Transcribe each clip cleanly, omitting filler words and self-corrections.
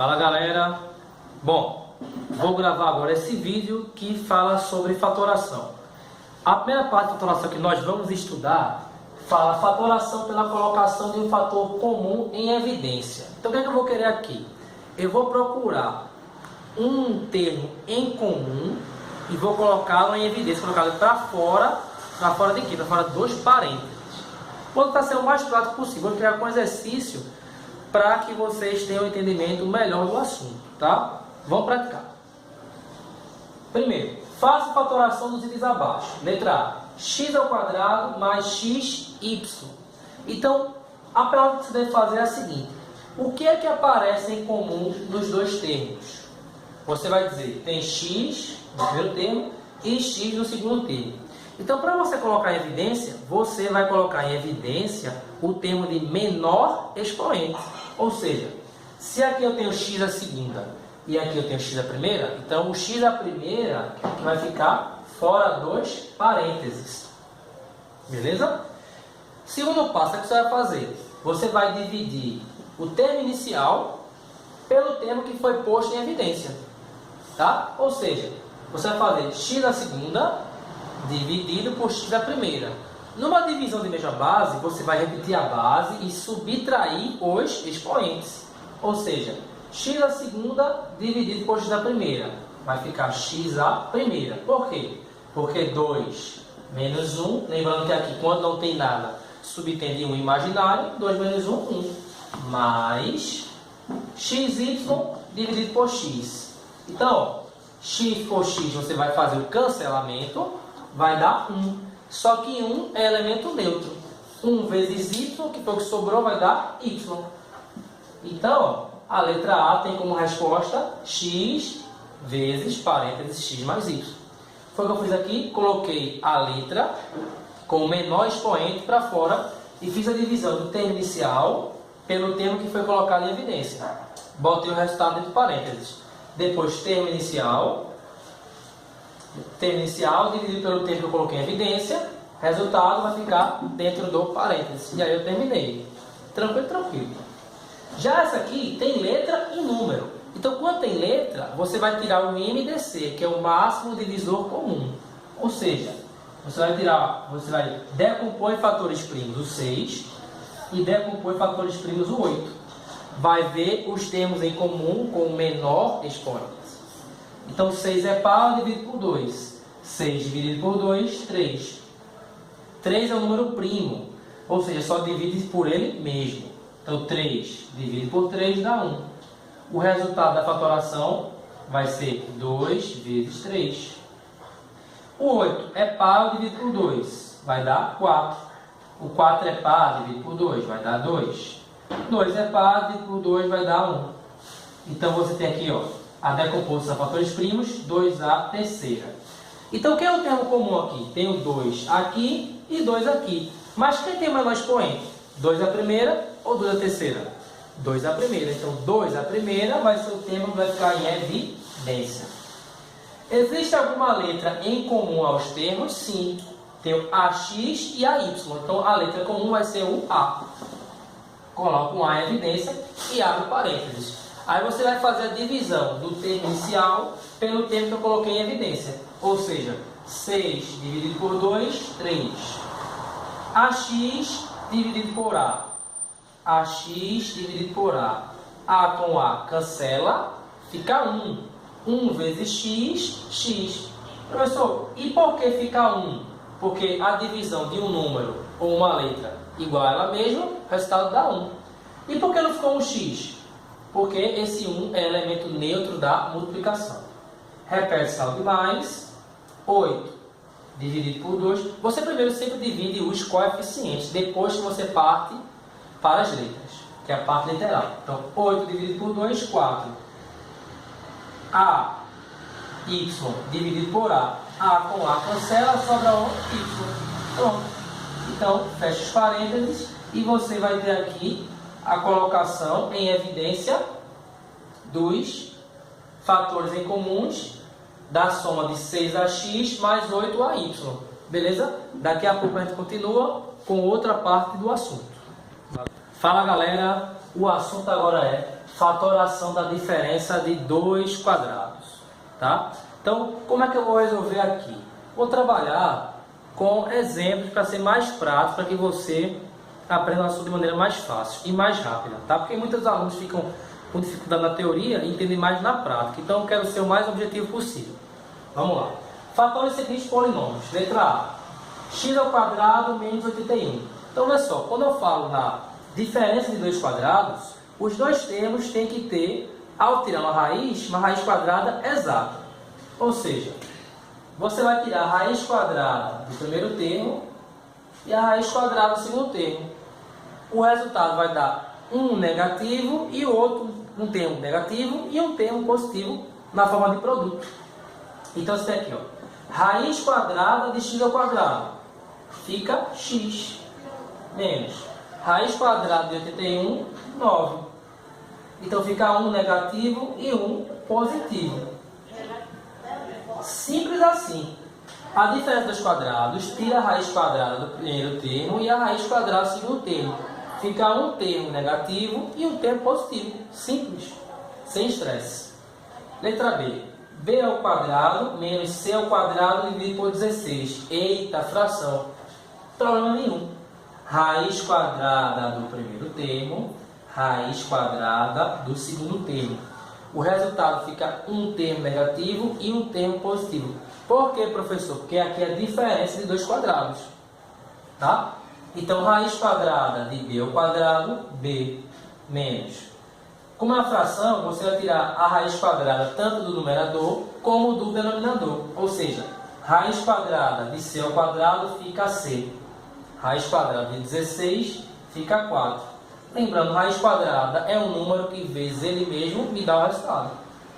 Fala galera, bom, vou gravar agora esse vídeo que fala sobre fatoração. A primeira parte de fatoração que nós vamos estudar fala fatoração pela colocação de um fator comum em evidência. Então o que é que eu vou querer aqui? Eu vou procurar um termo em comum e vou colocá-lo em evidência, colocá-lo para fora de quê? Para fora dos parênteses. Vou tentar ser o mais prático possível, vou criar um exercício para que vocês tenham um entendimento melhor do assunto, tá? Vamos praticar. Primeiro, faça a fatoração dos itens abaixo. Letra A, x ao quadrado mais xy. Então, a pergunta que você deve fazer é a seguinte: o que é que aparece em comum nos dois termos? Você vai dizer, tem x no primeiro termo e x no segundo termo. Então, para você colocar em evidência, você vai colocar em evidência o termo de menor expoente. Ou seja, se aqui eu tenho x a segunda e aqui eu tenho x a primeira, então o x a primeira vai ficar fora dos parênteses. Beleza? Segundo passo, o que você vai fazer? Você vai dividir o termo inicial pelo termo que foi posto em evidência. Tá? Ou seja, você vai fazer x a segunda dividido por x a primeira. Numa divisão de mesma base, você vai repetir a base e subtrair os expoentes. Ou seja, x a segunda dividido por x a primeira. Vai ficar x a primeira. Por quê? Porque 2 menos 1, lembrando que aqui quando não tem nada, subtende 1 imaginário, 2 menos 1, 1. Mais xy dividido por x. Então, x por x você vai fazer o cancelamento, vai dar 1. Só que 1 é elemento neutro. 1 vezes y, que foi o que sobrou, vai dar y. Então, a letra A tem como resposta x vezes parênteses x mais y. Foi o que eu fiz aqui, coloquei a letra com o menor expoente para fora e fiz a divisão do termo inicial pelo termo que foi colocado em evidência. Botei o resultado entre parênteses. Depois, termo inicial dividido pelo termo que eu coloquei em evidência, resultado vai ficar dentro do parênteses. E aí eu terminei. Tranquilo, tranquilo. Já essa aqui tem letra e número. Então, quando tem letra, você vai tirar o MDC, que é o máximo divisor comum. Ou seja, você vai decompor em fatores primos o 6 e decompor em fatores primos o 8. Vai ver os termos em comum com o menor expoente. Então, 6 é par dividido por 2. 6 dividido por 2, 3. 3 é um número primo, ou seja, só divide por ele mesmo. Então, 3 dividido por 3 dá 1. O resultado da fatoração vai ser 2 vezes 3. O 8 é par dividido por 2, vai dar 4. O 4 é par dividido por 2, vai dar 2. 2 é par dividido por 2, vai dar 1. Então, você tem aqui, ó, a decomposição de fatores primos, 2a terceira. Então, o que é o termo comum aqui? Tem o 2 aqui e 2 aqui. Mas quem tem o menor expoente? 2 a primeira ou 2 a terceira? 2 a primeira. Então, 2 a primeira vai ser o termo que vai ficar em evidência. Existe alguma letra em comum aos termos? Sim. Tem o AX e AY. Então, a letra comum vai ser o A. Coloca um A em evidência e abre parênteses. Aí você vai fazer a divisão do termo inicial pelo termo que eu coloquei em evidência. Ou seja, 6 dividido por 2, 3. AX dividido por A. AX dividido por A. A com A cancela, fica 1. 1 vezes x, x. Professor, e por que fica 1? Porque a divisão de um número ou uma letra igual a ela mesma, o resultado dá 1. E por que não ficou um x? Porque esse 1 é elemento neutro da multiplicação. Repete saldo de mais. 8 dividido por 2. Você primeiro sempre divide os coeficientes, depois que você parte para as letras, que é a parte literal. Então, 8 dividido por 2, 4. A, y dividido por A. A com A cancela, sobra o y. Pronto. Então, fecha os parênteses e você vai ter aqui a colocação em evidência dos fatores em comuns da soma de 6ax mais 8ay. Beleza? Daqui a pouco a gente continua com outra parte do assunto. Fala galera, o assunto agora é fatoração da diferença de dois quadrados, tá? Então, como é que eu vou resolver aqui? Vou trabalhar com exemplos para ser mais prático, para que você aprenda o assunto de maneira mais fácil e mais rápida, tá? Porque muitos alunos ficam com dificuldade na teoria e entendem mais na prática. Então, eu quero ser o mais objetivo possível. Vamos lá. Fator os seguintes polinômios. Letra A. X ao quadrado menos 81. Então, olha só. Quando eu falo na diferença de dois quadrados, os dois termos têm que ter, ao tirar uma raiz quadrada exata. Ou seja, você vai tirar a raiz quadrada do primeiro termo e a raiz quadrada do segundo termo. O resultado vai dar um negativo e o outro, um termo negativo e um termo positivo na forma de produto. Então, você tem aqui, ó, raiz quadrada de x ao quadrado. Fica x menos raiz quadrada de 81, 9. Então, fica um negativo e um positivo. Simples assim. A diferença dos quadrados tira a raiz quadrada do primeiro termo e a raiz quadrada do segundo termo. Fica um termo negativo e um termo positivo. Simples. Sem estresse. Letra B. B ao quadrado menos C ao quadrado dividido por 16. Eita, fração. Problema nenhum. Raiz quadrada do primeiro termo, raiz quadrada do segundo termo. O resultado fica um termo negativo e um termo positivo. Por que, professor? Porque aqui é a diferença de dois quadrados. Tá? Então, raiz quadrada de B ao quadrado, B menos. Como é uma fração, você vai tirar a raiz quadrada tanto do numerador como do denominador. Ou seja, raiz quadrada de C ao quadrado fica C. Raiz quadrada de 16 fica 4. Lembrando, raiz quadrada é um número que vezes ele mesmo me dá o resultado.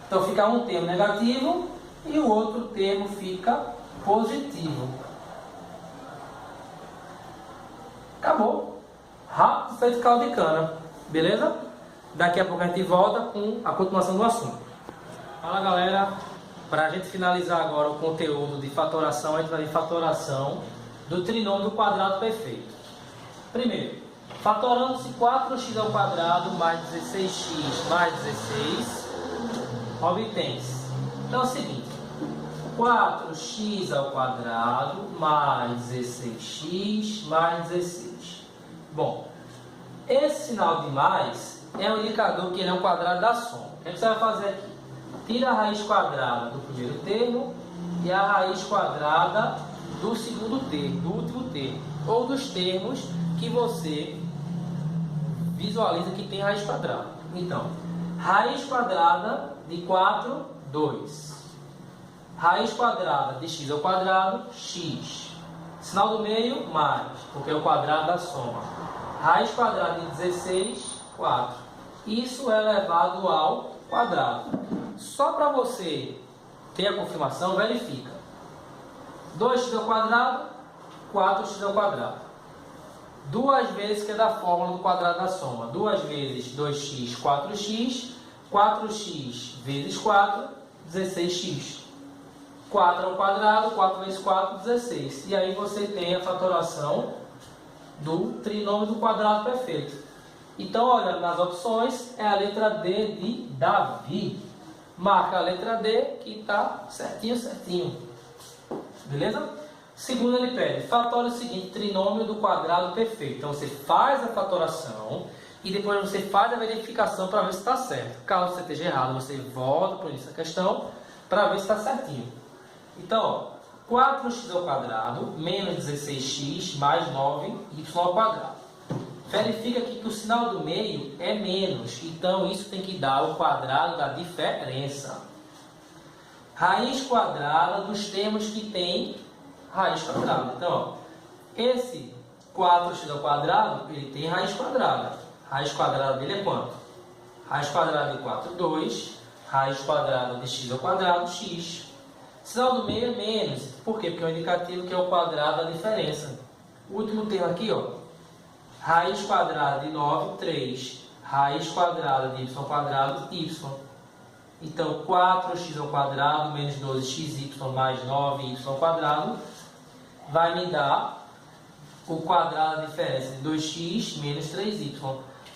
Então, fica um termo negativo e o outro termo fica positivo. Acabou. Rápido, feito caldo de cana. Beleza? Daqui a pouco a gente volta com a continuação do assunto. Fala, galera. Para a gente finalizar agora o conteúdo de fatoração, a gente vai ver fatoração do trinômio do quadrado perfeito. Primeiro, fatorando-se 4x ao quadrado mais 16x mais 16, obtém-se. Então é o seguinte, 4x ao quadrado mais 16x mais 16. Bom, esse sinal de mais é um indicador que ele é um quadrado da soma. O que você vai fazer aqui? Tira a raiz quadrada do primeiro termo e a raiz quadrada do segundo termo, do último termo, ou dos termos que você visualiza que tem raiz quadrada. Então, raiz quadrada de 4, 2. Raiz quadrada de x ao quadrado, x. Sinal do meio, mais, porque é o quadrado da soma. Raiz quadrada de 16, 4. Isso é elevado ao quadrado. Só para você ter a confirmação, verifica. 2x ao quadrado, 4x ao quadrado. Duas vezes que é da fórmula do quadrado da soma. 2 vezes 2x, 4x. 4x vezes 4, 16x. 4 ao quadrado, 4 vezes 4, 16. E aí você tem a fatoração do trinômio do quadrado perfeito. Então, olhando nas opções, é a letra D de Davi. Marca a letra D, que está certinho, certinho. Beleza? Segundo, ele pede, fatore o seguinte, trinômio do quadrado perfeito. Então, você faz a fatoração e depois você faz a verificação para ver se está certo. Caso você esteja errado, você volta para essa questão para ver se está certinho. Então, ó, 4x ao quadrado menos 16x mais 9y ao quadrado. Verifica aqui que o sinal do meio é menos. Então, isso tem que dar o quadrado da diferença. Raiz quadrada dos termos que tem raiz quadrada. Então, ó, esse 4x ao quadrado, ele tem raiz quadrada. Raiz quadrada dele é quanto? Raiz quadrada de 4, 2. Raiz quadrada de x ao quadrado, x. Sinal do meio é menos. Por quê? Porque é um indicativo que é o quadrado da diferença. O último termo aqui, ó. Raiz quadrada de 9, 3. Raiz quadrada de y ao quadrado, y. Então, 4x ao quadrado menos 12xy mais 9y ao quadrado vai me dar o quadrado da diferença de 2x menos 3y.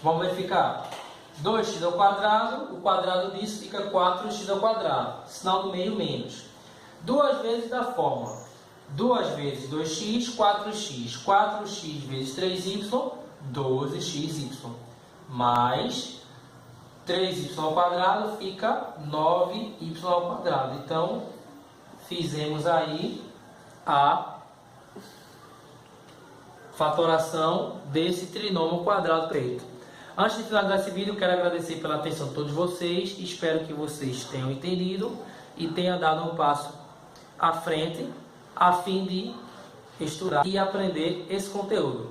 Vamos verificar. 2x ao quadrado, o quadrado disso fica 4x ao quadrado, sinal do meio menos. Duas vezes da fórmula, 2 vezes 2x, 4x, 4x vezes 3y, 12xy, mais 3y ao quadrado fica 9y ao quadrado. Então, fizemos aí a fatoração desse trinômio quadrado perfeito. Antes de finalizar esse vídeo, quero agradecer pela atenção de todos vocês. Espero que vocês tenham entendido e tenham dado um passo à frente a fim de estudar e aprender esse conteúdo.